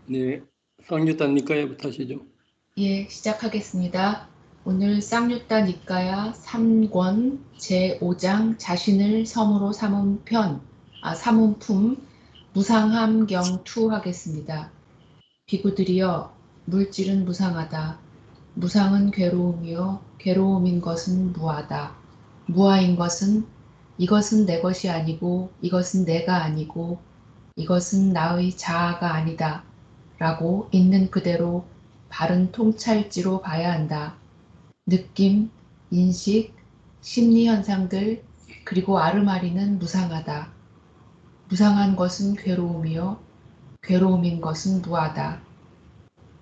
네, 쌍유단 니까야부터 하시죠. 예, 시작하겠습니다. 오늘 쌍유타 니까야 3권 제5장 자신을 섬으로 삼은 삼은 품 무상함경 투 하겠습니다. 비구들이여, 물질은 무상하다. 무상은 괴로움이요, 괴로움인 것은 무하다. 무하인 것은 이것은 내 것이 아니고 이것은 내가 아니고 이것은 나의 자아가 아니다. 라고 있는 그대로 바른 통찰지로 봐야 한다. 느낌, 인식, 심리 현상들, 그리고 아르마리는 무상하다. 무상한 것은 괴로움이요, 괴로움인 것은 무하다.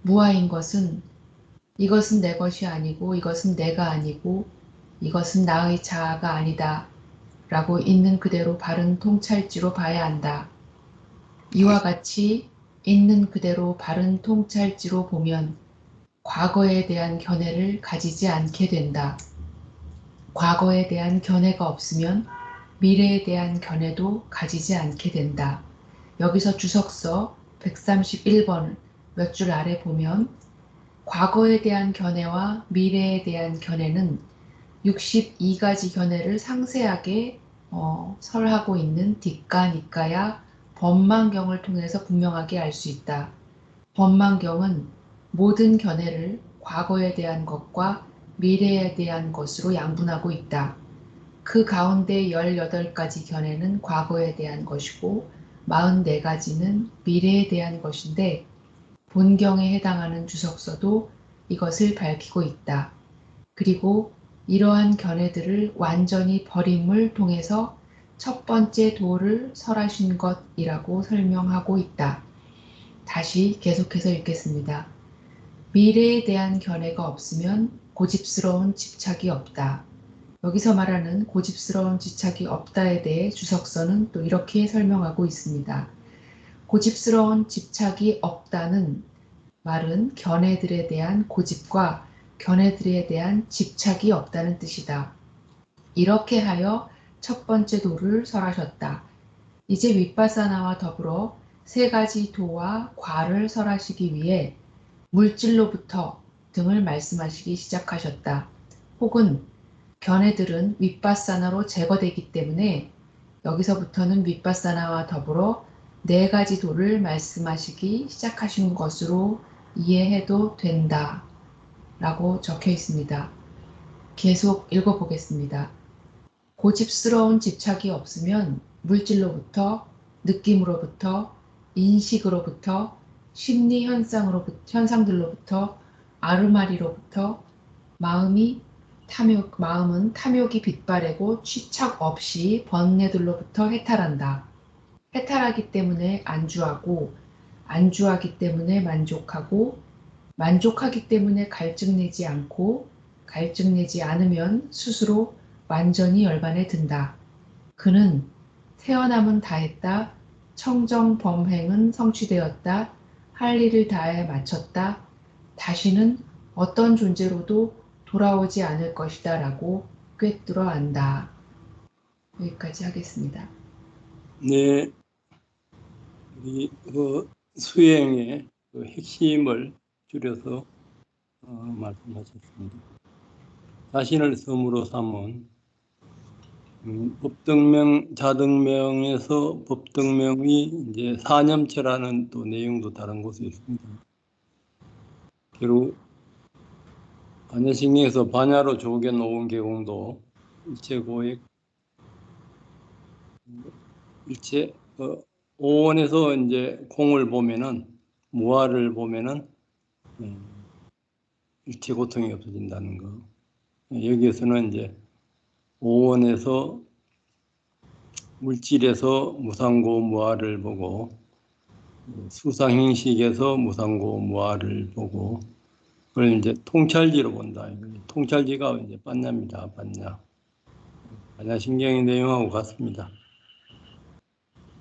무하인 것은 이것은 내 것이 아니고 이것은 내가 아니고 이것은 나의 자아가 아니다. 라고 있는 그대로 바른 통찰지로 봐야 한다. 이와 같이 있는 그대로 바른 통찰지로 보면 과거에 대한 견해를 가지지 않게 된다. 과거에 대한 견해가 없으면 미래에 대한 견해도 가지지 않게 된다. 여기서 주석서 131번 몇 줄 아래 보면 과거에 대한 견해와 미래에 대한 견해는 62가지 견해를 상세하게 설하고 있는 뒷가 니까야 법망경을 통해서 분명하게 알 수 있다. 법망경은 모든 견해를 과거에 대한 것과 미래에 대한 것으로 양분하고 있다. 그 가운데 18가지 견해는 과거에 대한 것이고 44가지는 미래에 대한 것인데 본경에 해당하는 주석서도 이것을 밝히고 있다. 그리고 이러한 견해들을 완전히 버림을 통해서 첫 번째 도를 설하신 것이라고 설명하고 있다. 다시 계속해서 읽겠습니다. 미래에 대한 견해가 없으면 고집스러운 집착이 없다. 여기서 말하는 고집스러운 집착이 없다에 대해 주석서는 또 이렇게 설명하고 있습니다. 고집스러운 집착이 없다는 말은 견해들에 대한 고집과 견해들에 대한 집착이 없다는 뜻이다. 이렇게 하여 첫 번째 도를 설하셨다. 이제 윗바사나와 더불어 세 가지 도와 과를 설하시기 위해 물질로부터 등을 말씀하시기 시작하셨다. 혹은 견해들은 윗바사나로 제거되기 때문에 여기서부터는 윗바사나와 더불어 네 가지 도를 말씀하시기 시작하신 것으로 이해해도 된다. 라고 적혀 있습니다. 계속 읽어보겠습니다. 고집스러운 집착이 없으면 물질로부터, 느낌으로부터, 인식으로부터, 심리 현상들로부터, 아르마리로부터 마음은 탐욕이 빗바래고 취착 없이 번뇌들로부터 해탈한다. 해탈하기 때문에 안주하고, 안주하기 때문에 만족하고, 만족하기 때문에 갈증내지 않고, 갈증내지 않으면 스스로 완전히 열반에 든다. 그는 태어남은 다했다. 청정범행은 성취되었다. 할 일을 다해 마쳤다. 다시는 어떤 존재로도 돌아오지 않을 것이다 라고 꿰뚫어 안다. 여기까지 하겠습니다. 네, 우리 수행의 핵심을 줄여서 말씀하셨습니다. 자신을 섬으로 삼은 법등명, 자등명에서 법등명이 이제 사념체라는 또 내용도 다른 곳에 있습니다. 결국 반야신경에서 반야로 조개 놓은 계공도 일체고액 일체 오원에서 이제 공을 보면은 무아를 보면은 일체 고통이 없어진다는 거. 여기에서는 이제 오원에서 물질에서 무상고 무아를 보고 수상행식에서 무상고 무아를 보고 그걸 이제 통찰지로 본다. 통찰지가 이제般냐입니다.般냐. 반야신경의 내용하고 같습니다.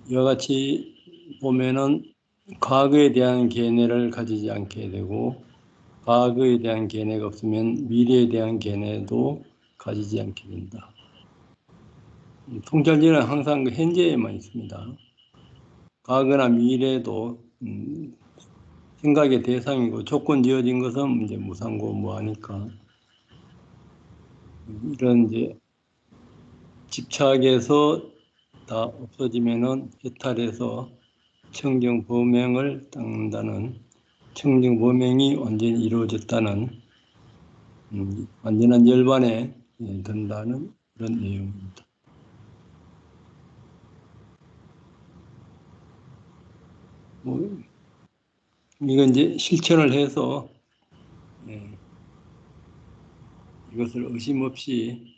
이와 같이 보면은 과거에 대한 견해를 가지지 않게 되고 과거에 대한 견해가 없으면 미래에 대한 견해도 가지지 않게 된다. 통찰지는 항상 그 현재에만 있습니다. 과거나 미래도 생각의 대상이고 조건 지어진 것은 이제 무상고무하니까 이런 이제 집착에서 다 없어지면은 해탈해서 청정 범행을 닦는다는 청정 범행이 완전히 이루어졌다는 완전한 열반에 든다는 그런 내용입니다. 이건 이제 실천을 해서 이것을 의심 없이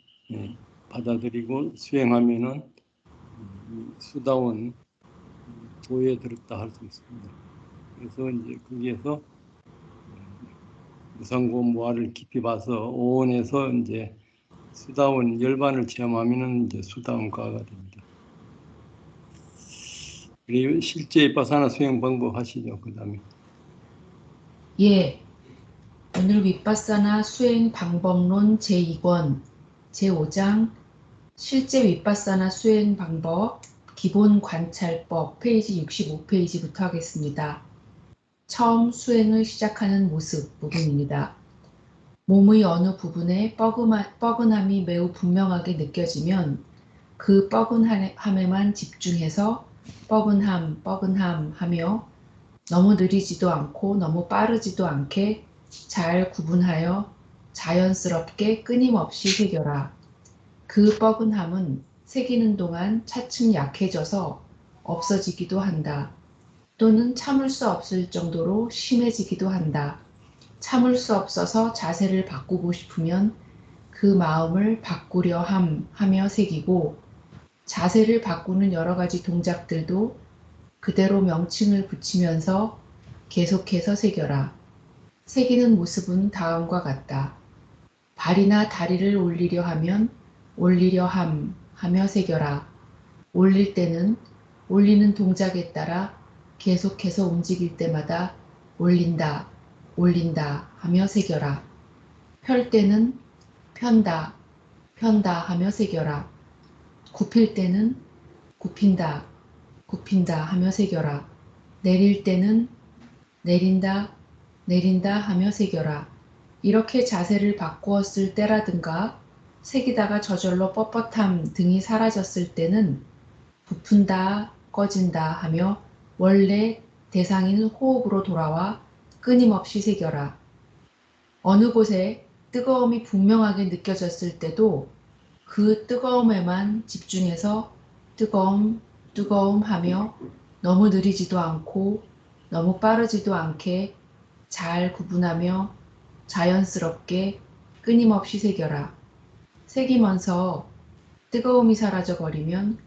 받아들이고 수행하면은 수다원 도에 들었다 할 수 있습니다. 그래서 이제 거기에서 무상고무화를 깊이 봐서 오온에서 이제 수다원 열반을 체험하면은 이제 수다원과가 됩니다. 그리고 실제 바사나 수행 방법 하시죠. 그 다음에. 예, 오늘 윗바사나 수행 방법론 제2권 제5장 실제 윗바사나 수행 방법 기본 관찰법 페이지 65페이지부터 하겠습니다. 처음 수행을 시작하는 모습 부분입니다. 몸의 어느 부분에 뻐근함이 매우 분명하게 느껴지면 그 뻐근함에만 집중해서 뻐근함 하며 너무 느리지도 않고 너무 빠르지도 않게 잘 구분하여 자연스럽게 끊임없이 새겨라. 그 뻐근함은 새기는 동안 차츰 약해져서 없어지기도 한다. 또는 참을 수 없을 정도로 심해지기도 한다. 참을 수 없어서 자세를 바꾸고 싶으면 그 마음을 바꾸려 하며 새기고 자세를 바꾸는 여러 가지 동작들도 그대로 명칭을 붙이면서 계속해서 새겨라. 새기는 모습은 다음과 같다. 발이나 다리를 올리려 하면 올리려 하며 새겨라. 올릴 때는 올리는 동작에 따라 계속해서 움직일 때마다 올린다 하며 새겨라. 펼 때는 편다 하며 새겨라. 굽힐 때는 굽힌다 하며 새겨라. 내릴 때는 내린다 하며 새겨라. 이렇게 자세를 바꾸었을 때라든가 새기다가 저절로 뻣뻣함 등이 사라졌을 때는 부푼다 꺼진다 하며 원래 대상인 호흡으로 돌아와 끊임없이 새겨라. 어느 곳에 뜨거움이 분명하게 느껴졌을 때도 그 뜨거움에만 집중해서 뜨거움 하며 너무 느리지도 않고 너무 빠르지도 않게 잘 구분하며 자연스럽게 끊임없이 새겨라. 새기면서 뜨거움이 사라져 버리면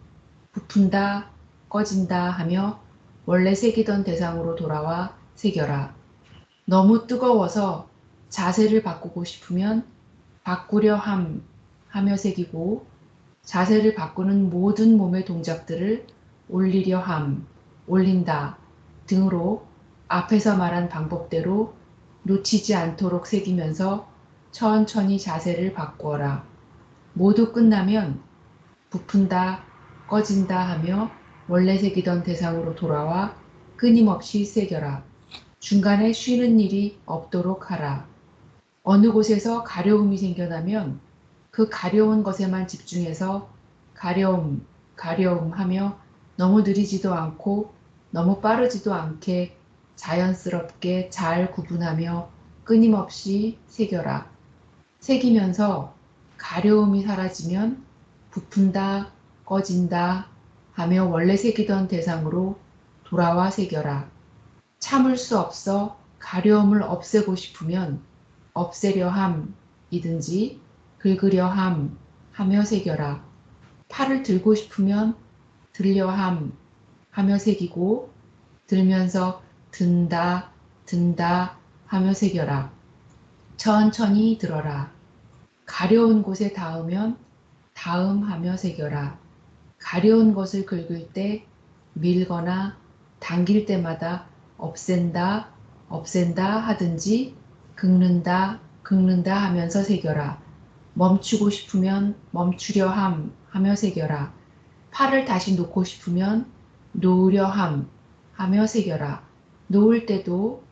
부푼다 꺼진다 하며 원래 새기던 대상으로 돌아와 새겨라. 너무 뜨거워서 자세를 바꾸고 싶으면 바꾸려 하며 새기고 자세를 바꾸는 모든 몸의 동작들을 올리려 올린다 등으로 앞에서 말한 방법대로 놓치지 않도록 새기면서 천천히 자세를 바꾸어라. 모두 끝나면 부푼다 꺼진다 하며 원래 새기던 대상으로 돌아와 끊임없이 새겨라. 중간에 쉬는 일이 없도록 하라. 어느 곳에서 가려움이 생겨나면 그 가려운 것에만 집중해서 가려움 하며 너무 느리지도 않고 너무 빠르지도 않게 자연스럽게 잘 구분하며 끊임없이 새겨라. 새기면서 가려움이 사라지면 부푼다 꺼진다 하며 원래 새기던 대상으로 돌아와 새겨라. 참을 수 없어 가려움을 없애고 싶으면 없애려 함이든지 긁으려 하며 새겨라. 팔을 들고 싶으면 들려 하며 새기고 들면서 든다 하며 새겨라. 천천히 들어라. 가려운 곳에 닿으면 다음 하며 새겨라. 가려운 것을 긁을 때 밀거나 당길 때마다 없앤다 하든지 긁는다 하면서 새겨라. 멈추고 싶으면 멈추려 하며 새겨라. 팔을 다시 놓고 싶으면 놓으려 하며 새겨라. 놓을 때도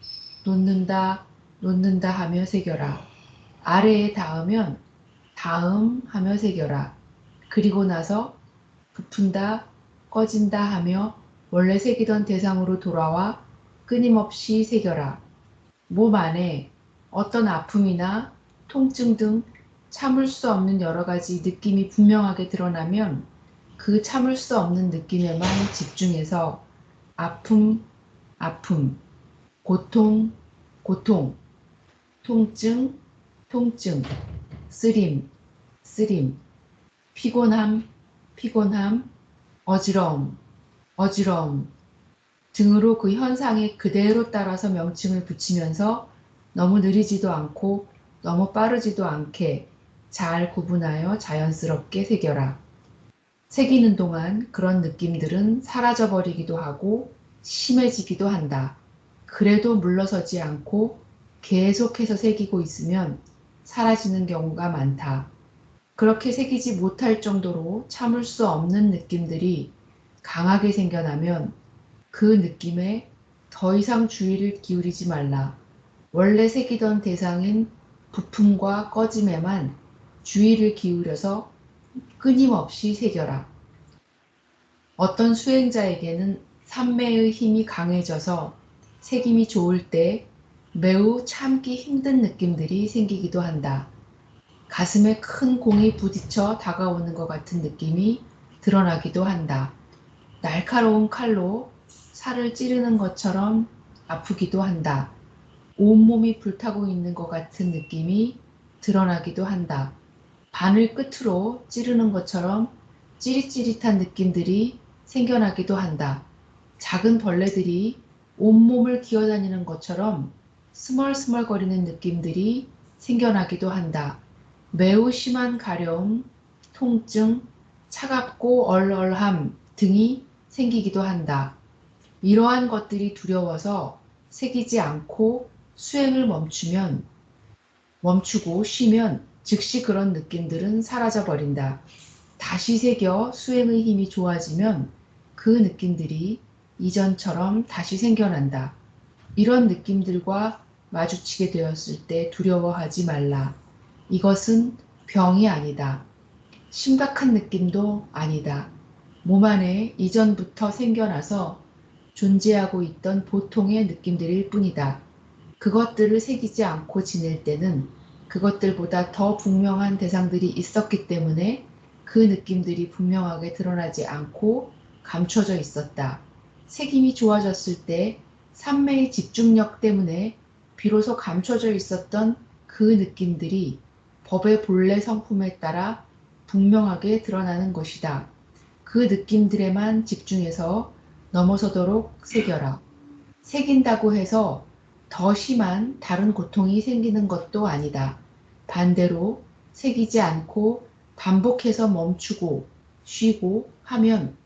놓는다, 놓는다 하며 새겨라. 아래에 닿으면 다음 하며 새겨라. 그리고 나서 부푼다, 꺼진다 하며 원래 새기던 대상으로 돌아와 끊임없이 새겨라. 몸 안에 어떤 아픔이나 통증 등 참을 수 없는 여러 가지 느낌이 분명하게 드러나면 그 참을 수 없는 느낌에만 집중해서 아픔, 아픔, 고통, 고통, 통증, 통증, 쓰림, 쓰림, 피곤함, 피곤함, 어지러움, 어지러움 등으로 그 현상에 그대로 따라서 명칭을 붙이면서 너무 느리지도 않고 너무 빠르지도 않게 잘 구분하여 자연스럽게 새겨라. 새기는 동안 그런 느낌들은 사라져 버리기도 하고 심해지기도 한다. 그래도 물러서지 않고 계속해서 새기고 있으면 사라지는 경우가 많다. 그렇게 새기지 못할 정도로 참을 수 없는 느낌들이 강하게 생겨나면 그 느낌에 더 이상 주의를 기울이지 말라. 원래 새기던 대상인 부품과 꺼짐에만 주의를 기울여서 끊임없이 새겨라. 어떤 수행자에게는 삼매의 힘이 강해져서 새김이 좋을 때 매우 참기 힘든 느낌들이 생기기도 한다. 가슴에 큰 공이 부딪혀 다가오는 것 같은 느낌이 드러나기도 한다. 날카로운 칼로 살을 찌르는 것처럼 아프기도 한다. 온몸이 불타고 있는 것 같은 느낌이 드러나기도 한다. 바늘 끝으로 찌르는 것처럼 찌릿찌릿한 느낌들이 생겨나기도 한다. 작은 벌레들이 온몸을 기어다니는 것처럼 스멀스멀거리는 느낌들이 생겨나기도 한다. 매우 심한 가려움, 통증, 차갑고 얼얼함 등이 생기기도 한다. 이러한 것들이 두려워서 새기지 않고 수행을 멈추고 쉬면 즉시 그런 느낌들은 사라져 버린다. 다시 새겨 수행의 힘이 좋아지면 그 느낌들이 이전처럼 다시 생겨난다. 이런 느낌들과 마주치게 되었을 때 두려워하지 말라. 이것은 병이 아니다. 심각한 느낌도 아니다. 몸 안에 이전부터 생겨나서 존재하고 있던 보통의 느낌들일 뿐이다. 그것들을 새기지 않고 지낼 때는 그것들보다 더 분명한 대상들이 있었기 때문에 그 느낌들이 분명하게 드러나지 않고 감춰져 있었다. 새김이 좋아졌을 때 삼매의 집중력 때문에 비로소 감춰져 있었던 그 느낌들이 법의 본래 성품에 따라 분명하게 드러나는 것이다. 그 느낌들에만 집중해서 넘어서도록 새겨라. 새긴다고 해서 더 심한 다른 고통이 생기는 것도 아니다. 반대로 새기지 않고 반복해서 멈추고 쉬고 하면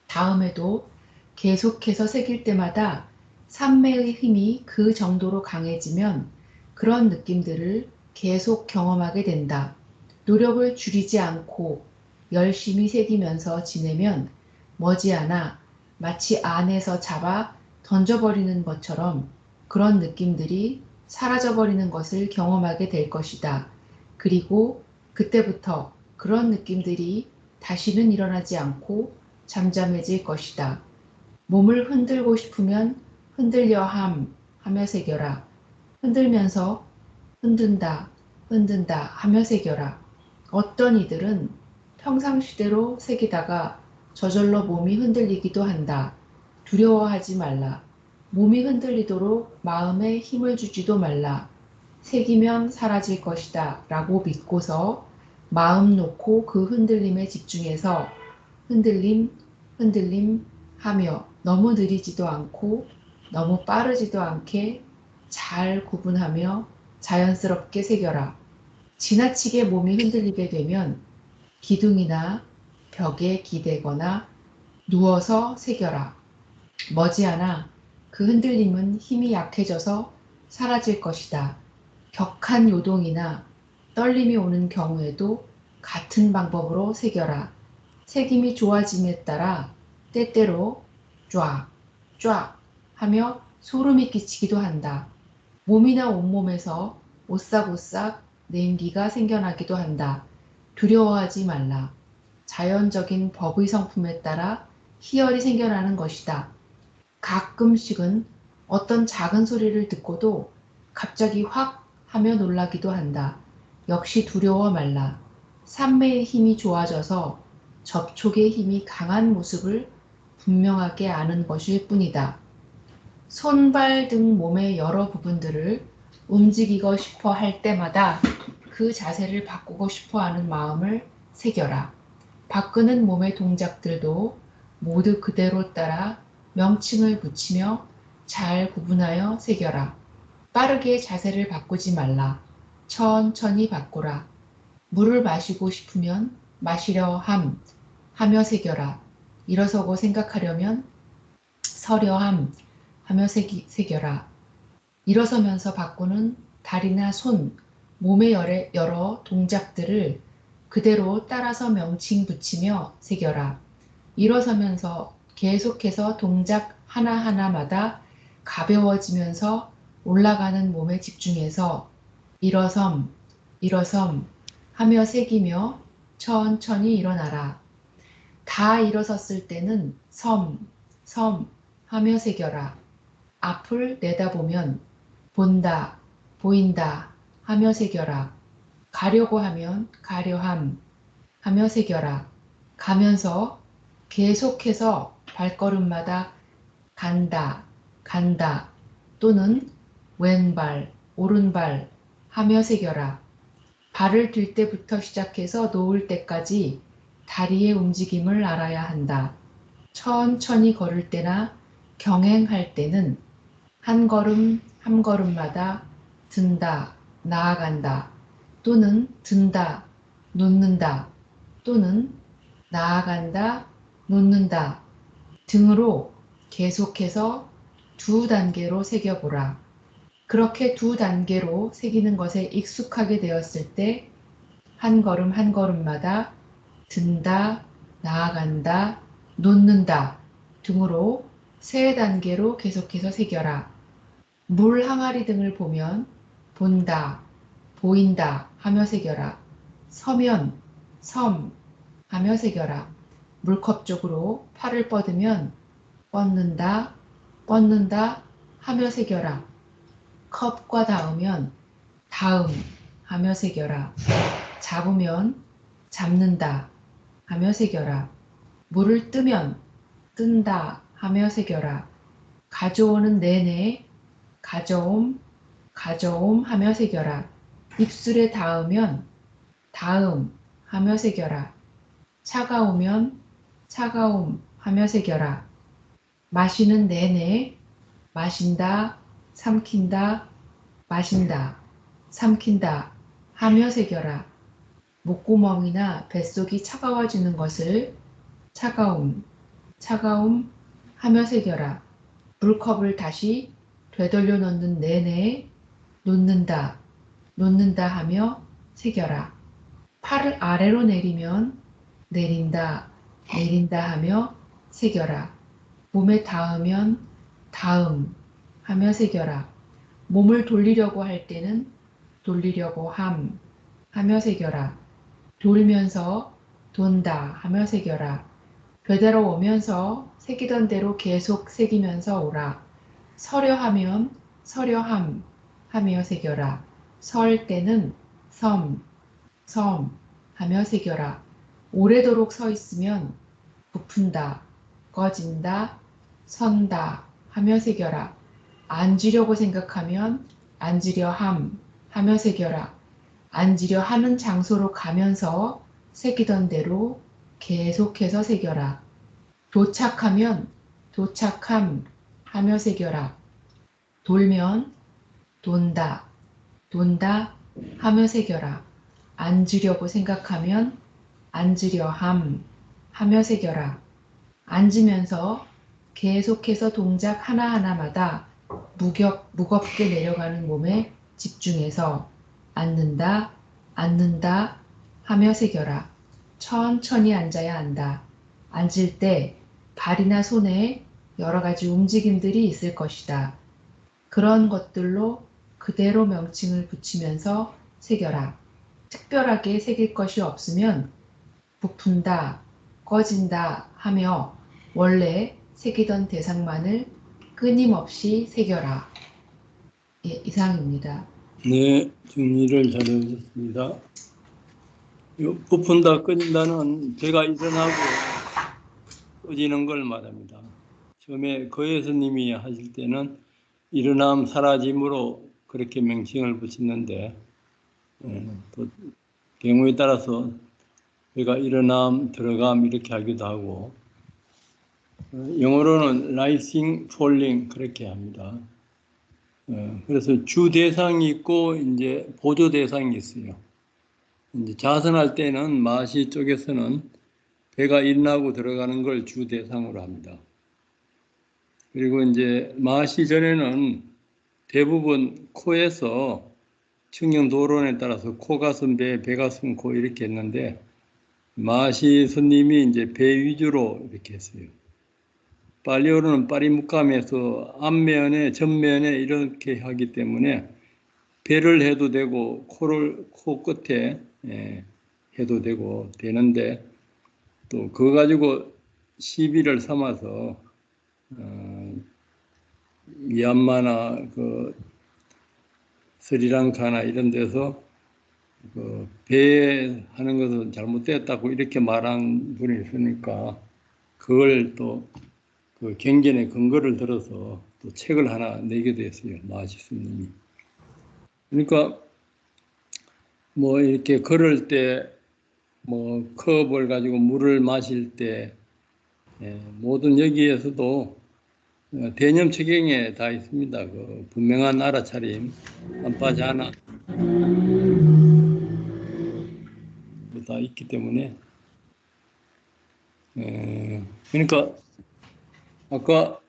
다음에도 계속해서 새길 때마다 삼매의 힘이 그 정도로 강해지면 그런 느낌들을 계속 경험하게 된다. 노력을 줄이지 않고 열심히 새기면서 지내면 머지않아 마치 안에서 잡아 던져버리는 것처럼 그런 느낌들이 사라져버리는 것을 경험하게 될 것이다. 그리고 그때부터 그런 느낌들이 다시는 일어나지 않고 잠잠해질 것이다. 몸을 흔들고 싶으면 흔들려 하며 새겨라. 흔들면서 흔든다, 흔든다 하며 새겨라. 어떤 이들은 평상시대로 새기다가 저절로 몸이 흔들리기도 한다. 두려워하지 말라. 몸이 흔들리도록 마음에 힘을 주지도 말라. 새기면 사라질 것이다 라고 믿고서 마음 놓고 그 흔들림에 집중해서 흔들림, 흔들림 하며 너무 느리지도 않고 너무 빠르지도 않게 잘 구분하며 자연스럽게 새겨라. 지나치게 몸이 흔들리게 되면 기둥이나 벽에 기대거나 누워서 새겨라. 머지않아 그 흔들림은 힘이 약해져서 사라질 것이다. 격한 요동이나 떨림이 오는 경우에도 같은 방법으로 새겨라. 색임이 좋아짐에 따라 때때로 쫙, 쫙 하며 소름이 끼치기도 한다. 몸이나 온몸에서 오싹오싹 냉기가 생겨나기도 한다. 두려워하지 말라. 자연적인 법의 성품에 따라 희열이 생겨나는 것이다. 가끔씩은 어떤 작은 소리를 듣고도 갑자기 확 하며 놀라기도 한다. 역시 두려워 말라. 산매의 힘이 좋아져서 접촉의 힘이 강한 모습을 분명하게 아는 것일 뿐이다. 손, 발 등 몸의 여러 부분들을 움직이고 싶어 할 때마다 그 자세를 바꾸고 싶어 하는 마음을 새겨라. 바꾸는 몸의 동작들도 모두 그대로 따라 명칭을 붙이며 잘 구분하여 새겨라. 빠르게 자세를 바꾸지 말라. 천천히 바꾸라. 물을 마시고 싶으면 마시려 하며 새겨라. 일어서고 생각하려면 서려 하며 새겨라. 일어서면서 바꾸는 다리나 손, 몸의 여러 동작들을 그대로 따라서 명칭 붙이며 새겨라. 일어서면서 계속해서 동작 하나하나마다 가벼워지면서 올라가는 몸에 집중해서 일어섬 하며 새기며 천천히 일어나라. 다 일어섰을 때는 섬 하며 새겨라. 앞을 내다보면 본다, 보인다 하며 새겨라. 가려고 하면 가려함 하며 새겨라. 가면서 계속해서 발걸음마다 간다 또는 왼발, 오른발 하며 새겨라. 발을 들 때부터 시작해서 놓을 때까지 다리의 움직임을 알아야 한다. 천천히 걸을 때나 경행할 때는 한 걸음 한 걸음마다 든다, 나아간다 또는 든다, 놓는다 또는 나아간다, 놓는다 등으로 계속해서 두 단계로 새겨보라. 그렇게 두 단계로 새기는 것에 익숙하게 되었을 때 한 걸음 한 걸음마다 든다, 나아간다, 놓는다 등으로 세 단계로 계속해서 새겨라. 물 항아리 등을 보면 본다, 보인다 하며 새겨라. 서면 섬 하며 새겨라. 물컵 쪽으로 팔을 뻗으면 뻗는다 하며 새겨라. 컵과 닿으면 닿음 하며 새겨라. 잡으면 잡는다 하며 새겨라. 물을 뜨면 뜬다 하며 새겨라. 가져오는 내내 가져옴 하며 새겨라. 입술에 닿으면 닿음 하며 새겨라. 차가우면 차가움 하며 새겨라. 마시는 내내 마신다, 삼킨다, 마신다, 삼킨다 하며 새겨라. 목구멍이나 뱃속이 차가워지는 것을 차가움 하며 새겨라. 물컵을 다시 되돌려 놓는 내내 놓는다 하며 새겨라. 팔을 아래로 내리면 내린다 하며 새겨라. 몸에 닿으면 닿음 하며 새겨라. 몸을 돌리려고 할 때는 돌리려고 하며 새겨라. 돌면서 돈다 하며 새겨라. 되돌아오면서 새기던 대로 계속 새기면서 오라. 서려 하면 서려 하며 새겨라. 설 때는 섬 하며 새겨라. 오래도록 서 있으면 부푼다, 꺼진다, 선다 하며 새겨라. 앉으려고 생각하면 앉으려 하며 새겨라. 앉으려 하는 장소로 가면서 새기던 대로 계속해서 새겨라. 도착하면 도착함 하며 새겨라. 돌면 돈다 하며 새겨라. 앉으려고 생각하면 앉으려 하며 새겨라. 앉으면서 계속해서 동작 하나하나마다 무겁게 내려가는 몸에 집중해서 앉는다 하며 새겨라. 천천히 앉아야 한다. 앉을 때 발이나 손에 여러 가지 움직임들이 있을 것이다. 그런 것들로 그대로 명칭을 붙이면서 새겨라. 특별하게 새길 것이 없으면 부푼다, 꺼진다 하며 원래 새기던 대상만을 끊임없이 새겨라. 예, 이상입니다. 네, 정리를 잘해주셨습니다. 부푼다, 꺼진다는 배가 일어나고 꺼지는 걸 말합니다. 처음에 거예스님이 하실 때는 일어남, 사라짐으로 그렇게 명칭을 붙였는데 또 경우에 따라서 배가 일어남, 들어감 이렇게 하기도 하고 영어로는 rising, falling 그렇게 합니다. 그래서 주 대상이 있고 이제 보조 대상이 있어요. 이제 자선할 때는 마시 쪽에서는 배가 일어나고 들어가는 걸 주 대상으로 합니다. 그리고 이제 마시 전에는 대부분 코에서 측량 도론에 따라서 코 가슴 배, 배 가슴 코 이렇게 했는데 마시 스님이 이제 배 위주로 이렇게 했어요. 팔리오르는 파리묵감에서 앞면에 전면에 이렇게 하기 때문에 배를 해도 되고 코를 코 끝에 해도 되고 되는데 또 그거 가지고 시비를 삼아서 미얀마나 그 스리랑카나 이런 데서 그 배 하는 것은 잘못됐다고 이렇게 말한 분이 있으니까 그걸 또 그 경전의 근거를 들어서 또 책을 하나 내게 됐어요. 마하시 스님이. 그러니까 뭐 이렇게 걸을 때 뭐 컵을 가지고 물을 마실 때 모든 여기에서도 대념체경에 다 있습니다. 그 분명한 알아차림, 한파지 하나 다 있기 때문에 그러니까 아까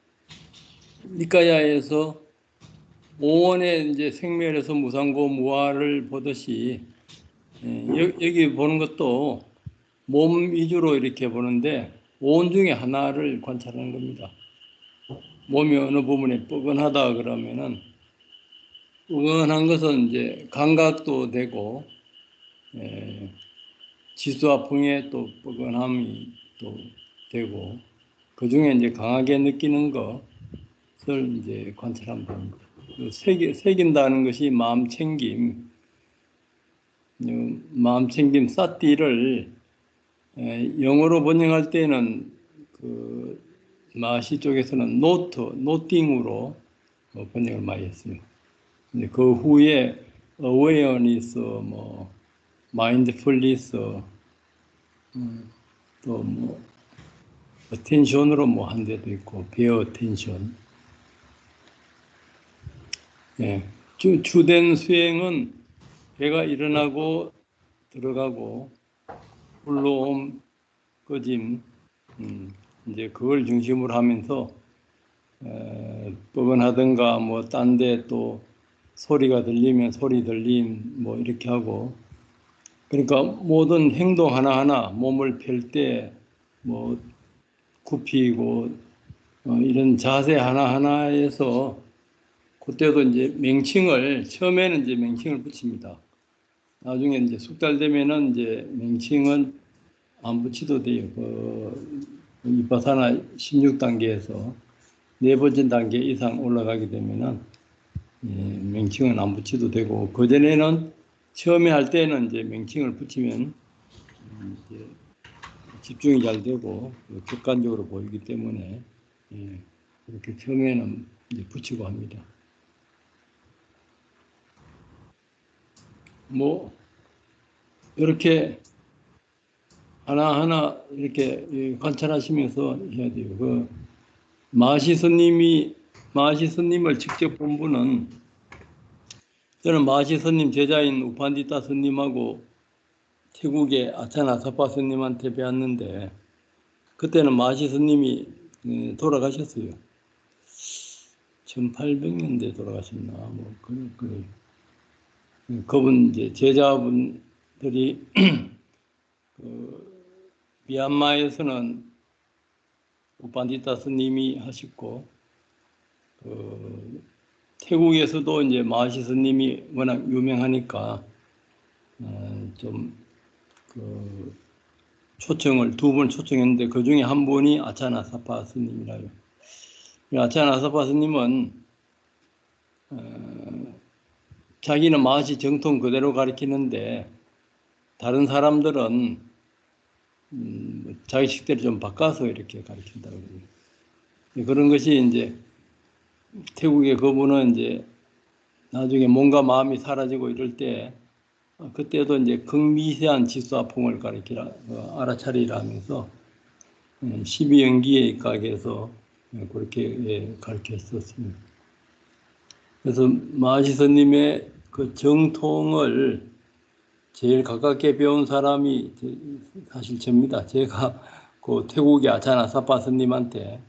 니까야에서 오원의 이제 생멸에서 무상고 무아를 보듯이 여기 보는 것도 몸 위주로 이렇게 보는데 오온 중에 하나를 관찰하는 겁니다. 몸이 어느 부분에 뻐근하다 그러면은 뻐근한 것은 이제 감각도 되고 지수와 풍의 또 뻐근함이 또 되고 그 중에 이제 강하게 느끼는 것을 이제 관찰하면 됩니다. 새긴다는 것이 마음 챙김, 사띠를 영어로 번역할 때는 그 마시 쪽에서는 노팅으로 번역을 많이 했어요. 그 후에 awareness, 뭐 mindfulness, 또 뭐 attention으로 뭐 한 데도 있고 pay attention. 주된 수행은 배가 일어나고 들어가고 불러옴, 꺼짐, 이제 그걸 중심으로 하면서 뻐근하든가 뭐 딴 데 또 소리가 들리면 소리 들림 뭐 이렇게 하고 그러니까 모든 행동 하나하나 몸을 펼 때 뭐 굽히고 이런 자세 하나하나에서 그때도 이제 명칭을 처음에는 이제 명칭을 붙입니다. 나중에 이제 숙달되면은 이제 명칭은 안 붙이도 돼요. 이파사나 16단계에서 네 번째 단계 이상 올라가게 되면은 명칭은 안 붙여도 되고 그 전에는 처음에 할 때는 이제 명칭을 붙이면 이제 집중이 잘 되고 객관적으로 보이기 때문에 그렇게 처음에는 이제 붙이고 합니다. 뭐 이렇게 하나하나 이렇게 관찰하시면서 해야 돼요. 그 마하시 스님을 직접 본 분은 저는 마하시 스님 제자인 우판디타 스님하고 태국의 아차나사파 스님한테 배웠는데 그때는 마하시 스님이 돌아가셨어요. 1800년대에 돌아가셨나 뭐 그분 이제 제자분들이 미얀마에서는 우판디타 스님이 하셨고 태국에서도 이제 마하시 스님이 워낙 유명하니까 좀 그 초청을 2번 초청했는데 그 중에 한 분이 아차나사파 스님이라요. 아차나사파 스님은 자기는 마하시 정통 그대로 가르치는데 다른 사람들은 자기 식대로 좀 바꿔서 이렇게 가르친다고 그래요. 그런 것이 이제 태국의 그분은 이제 나중에 몸과 마음이 사라지고 이럴 때 그때도 이제 극미세한 지수화풍을 가르치라 알아차리라 하면서 12연기에 가게에서 그렇게 가르쳤었습니다. 그래서 마하시 스님의 그 정통을 제일 가깝게 배운 사람이 사실 접니다. 제가 그 태국의 아차나사파 스님한테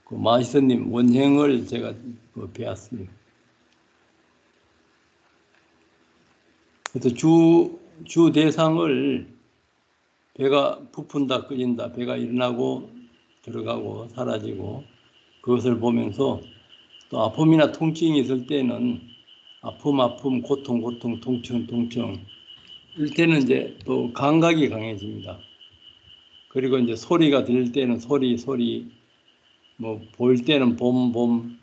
그 마하시 스님 원행을 제가 배웠습니다. 그래서 주 대상을 배가 부푼다 꺼진다, 배가 일어나고 들어가고 사라지고 그것을 보면서 또 아픔이나 통증이 있을 때는 아픔, 고통, 통증 이럴 때는 이제 또 감각이 강해집니다. 그리고 이제 소리가 들릴 때는 소리, 뭐 보일 때는 봄,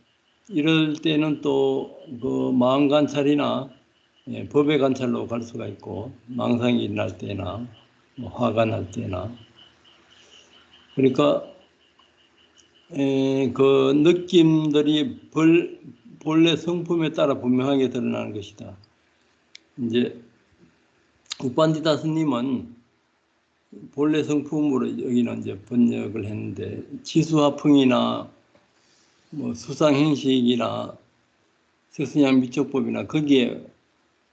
이럴 때는 또 그 마음 관찰이나 법의 관찰로 갈 수가 있고 망상이 일어날 때나 뭐 화가 날 때나 그러니까 그 느낌들이 본래 성품에 따라 분명하게 드러나는 것이다. 이제 우반디다 스님은 본래 성품으로 여기는 이제 번역을 했는데 지수화풍이나 뭐 수상행식이나 색선양 미적법이나 거기에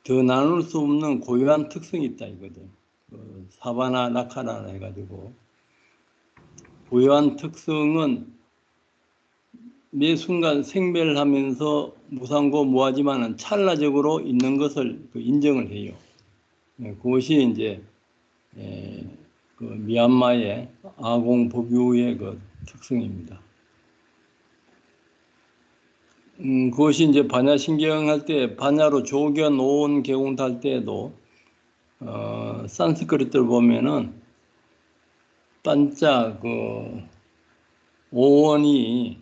더 나눌 수 없는 고유한 특성이 있다 이거죠. 사바나 나카나 해가지고 고유한 특성은 매 순간 생멸하면서 무상고 무하지만은 찰나적으로 있는 것을 인정을 해요. 그것이 이제 그 미얀마의 아공 법유의 그 특성입니다. 그것이 이제 반야신경 할 때 반야로 조견 오온 개공도 할 때에도 산스크리트를 보면은 반자 그 오원의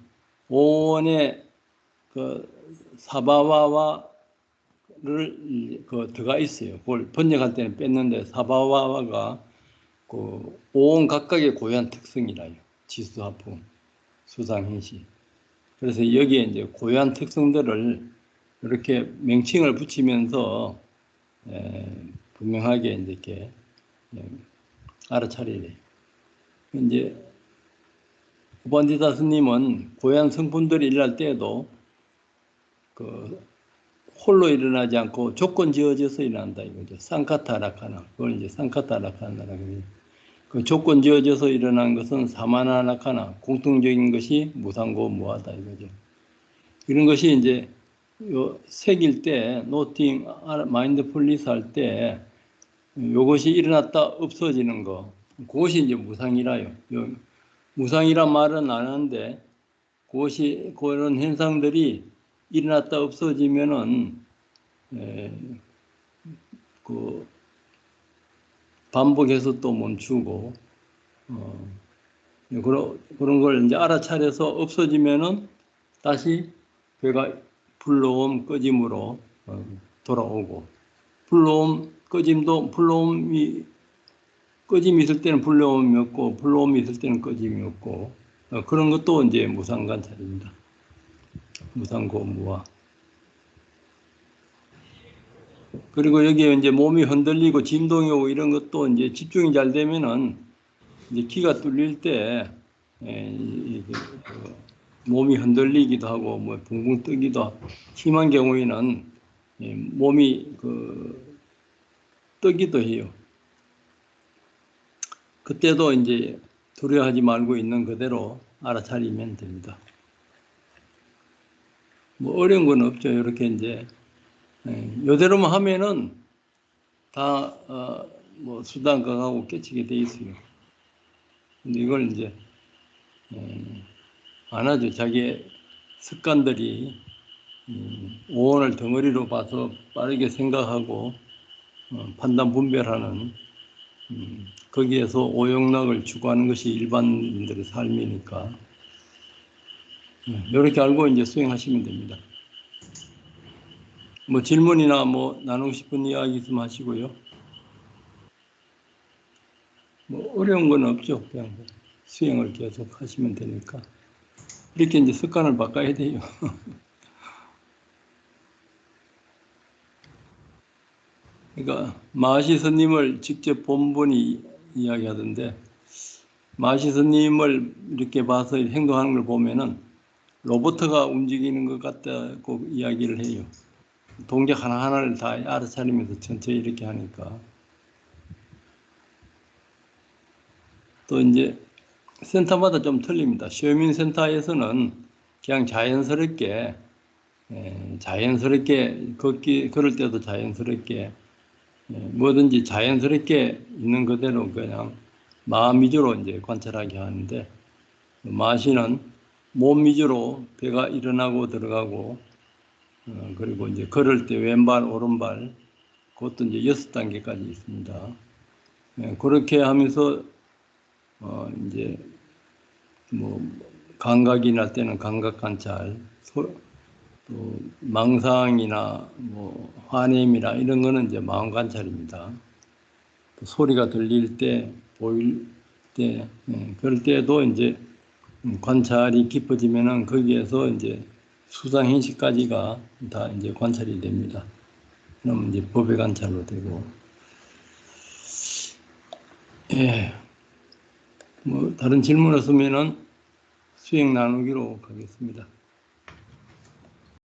그 사바와와를 그 들어가 있어요. 그걸 번역할 때는 뺐는데 사바와와가 그 오온 각각의 고유한 특성이라요. 지수화풍, 수상행시. 그래서 여기에 이제 고유한 특성들을 이렇게 명칭을 붙이면서 분명하게 이렇게 알아차리래요. 이제 우반디다 스님은 고유한 성품들이 일어날 때에도 그 홀로 일어나지 않고 조건 지어져서 일어난다 이거죠. 상카타라카나. 그걸 이제 상카타라카나라고 해요. 그 조건 지어져서 일어난 것은 사마나라카나. 공통적인 것이 무상고 무하다 이거죠. 이런 것이 이제 새길 때 노팅 마인드풀리스 할 때 이것이 일어났다 없어지는 거. 그것이 이제 무상이라요. 무상이란 말은 안 하는데 그것이 그런 현상들이 일어났다 없어지면은 그 반복해서 또 멈추고 그런 걸 이제 알아차려서 없어지면은 다시 배가 불러옴 꺼짐으로 돌아오고 불러옴이 꺼짐이 있을 때는 불러옴이 없고 불러옴이 있을 때는 꺼짐이 없고 그런 것도 이제 무상관찰입니다. 무상고무와. 그리고 여기에 이제 몸이 흔들리고 진동이 오고 이런 것도 이제 집중이 잘 되면은 이제 기가 뚫릴 때 몸이 흔들리기도 하고 뭐 붕붕 뜨기도 하고 심한 경우에는 몸이 뜨기도 해요. 그때도 이제 두려워하지 말고 있는 그대로 알아차리면 됩니다. 뭐 어려운 건 없죠. 이렇게 이제 이대로만 하면은 다 뭐 수단강하고 깨치게 돼 있어요. 근데 이걸 이제 안 하죠. 자기의 습관들이 오온을 덩어리로 봐서 빠르게 생각하고 판단 분별하는 거기에서 오용락을 추구하는 것이 일반인들의 삶이니까 이렇게 알고 이제 수행하시면 됩니다. 뭐 질문이나 뭐 나누고 싶은 이야기 있으면 하시고요. 뭐 어려운 건 없죠. 그냥 수행을 계속 하시면 되니까. 이렇게 이제 습관을 바꿔야 돼요. 그러니까 마하시 스님을 직접 본 분이 이야기하던데, 마하시 스님을 이렇게 봐서 행동하는 걸 보면은 로봇가 움직이는 것 같다고 이야기를 해요. 동작 하나하나를 다 알아차리면서 천천히 이렇게 하니까. 또 이제 센터마다 좀 틀립니다. 쇼민 센터에서는 그냥 자연스럽게 걸을 때도 자연스럽게 뭐든지 자연스럽게 있는 그대로 그냥 마음 위주로 이제 관찰하게 하는데, 마시는 몸 위주로 배가 일어나고 들어가고 그리고 이제 걸을 때 왼발 오른발 그것도 이제 6단계까지 있습니다. 그렇게 하면서 이제 뭐 감각이 날 때는 감각 관찰, 또 망상이나 뭐 화냄이나 이런 거는 이제 마음 관찰입니다. 또 소리가 들릴 때, 보일 때, 그럴 때도 이제 관찰이 깊어지면은 거기에서 이제 수상행식까지가 다 이제 관찰이 됩니다. 그러면 이제 법의 관찰로 되고. 예. 뭐 다른 질문 없으면은 수행 나누기로 가겠습니다.